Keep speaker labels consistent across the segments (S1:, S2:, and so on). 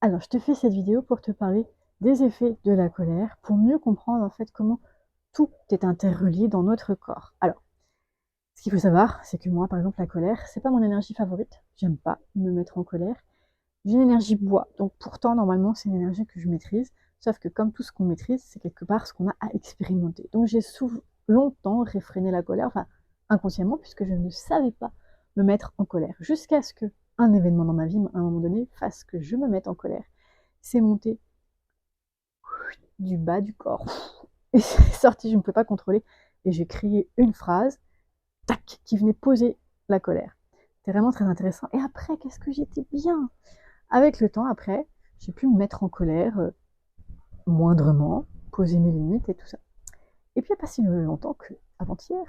S1: Alors, je te fais cette vidéo pour te parler des effets de la colère, pour mieux comprendre en fait comment tout est interrelié dans notre corps. Alors, ce qu'il faut savoir, c'est que moi, par exemple, la colère, c'est pas mon énergie favorite. J'aime pas me mettre en colère. J'ai une énergie bois, donc pourtant, normalement, c'est une énergie que je maîtrise. Sauf que comme tout ce qu'on maîtrise, c'est quelque part ce qu'on a à expérimenter. Donc j'ai longtemps réfréné la colère, enfin inconsciemment, puisque je ne savais pas me mettre en colère. Jusqu'à ce que un événement dans ma vie, à un moment donné, fasse que je me mette en colère. C'est monté du bas du corps. Et c'est sorti, je ne pouvais pas contrôler. Et j'ai crié une phrase, tac, qui venait poser la colère. C'était vraiment très intéressant. Et après, qu'est-ce que j'étais bien. Avec le temps, après, j'ai pu me mettre en colère moindrement, poser mes limites et tout ça. Et puis, il n'y a pas si longtemps que, avant-hier,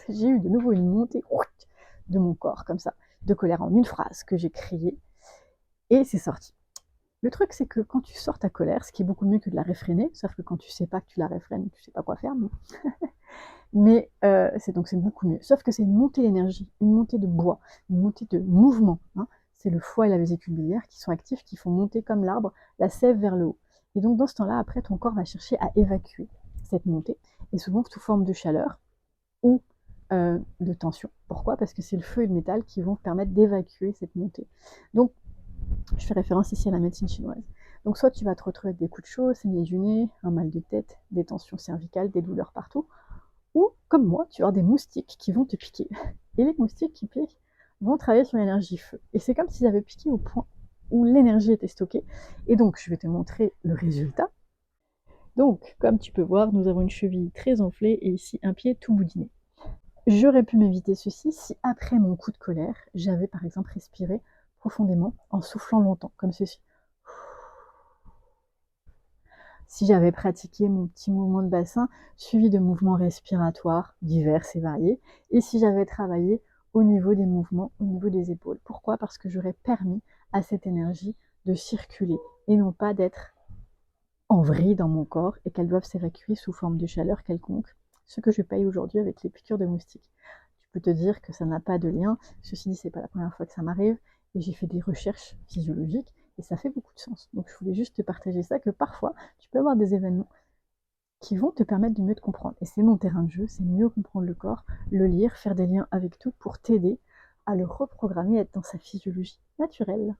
S1: j'ai eu de nouveau une montée de mon corps, comme ça, de colère en une phrase que j'ai criée. Et c'est sorti. Le truc, c'est que quand tu sors ta colère, ce qui est beaucoup mieux que de la réfréner, sauf que quand tu sais pas que tu la réfrènes, tu sais pas quoi faire, mais c'est beaucoup mieux. Sauf que c'est une montée d'énergie, une montée de bois, une montée de mouvement. Hein. C'est le foie et la vésicule biliaire qui sont actifs, qui font monter comme l'arbre la sève vers le haut. Et donc dans ce temps-là, après, ton corps va chercher à évacuer cette montée, et souvent sous forme de chaleur ou de tension. Pourquoi? Parce que c'est le feu et le métal qui vont permettre d'évacuer cette montée. Donc je fais référence ici à la médecine chinoise. Donc soit tu vas te retrouver avec des coups de chaud, saigner du nez, un mal de tête, des tensions cervicales, des douleurs partout, ou comme moi, tu vas avoir des moustiques qui vont te piquer. Et les moustiques qui piquent vont travailler sur l'énergie feu. Et c'est comme s'ils avaient piqué au point où l'énergie était stockée. Et donc, je vais te montrer le résultat. Donc, comme tu peux voir, nous avons une cheville très enflée et ici un pied tout boudiné. J'aurais pu m'éviter ceci si après mon coup de colère, j'avais par exemple respiré profondément en soufflant longtemps, comme ceci. Si j'avais pratiqué mon petit mouvement de bassin suivi de mouvements respiratoires divers et variés, et si j'avais travaillé au niveau des mouvements, au niveau des épaules. Pourquoi? Parce que j'aurais permis à cette énergie de circuler et non pas d'être en vrille dans mon corps et qu'elles doivent s'évacuer sous forme de chaleur quelconque, ce que je paye aujourd'hui avec les piqûres de moustiques. Tu peux te dire que ça n'a pas de lien, ceci dit, c'est pas la première fois que ça m'arrive, et j'ai fait des recherches physiologiques, et ça fait beaucoup de sens. Donc je voulais juste te partager ça, que parfois, tu peux avoir des événements qui vont te permettre de mieux te comprendre. Et c'est mon terrain de jeu, c'est mieux comprendre le corps, le lire, faire des liens avec tout pour t'aider à le reprogrammer, à être dans sa physiologie naturelle.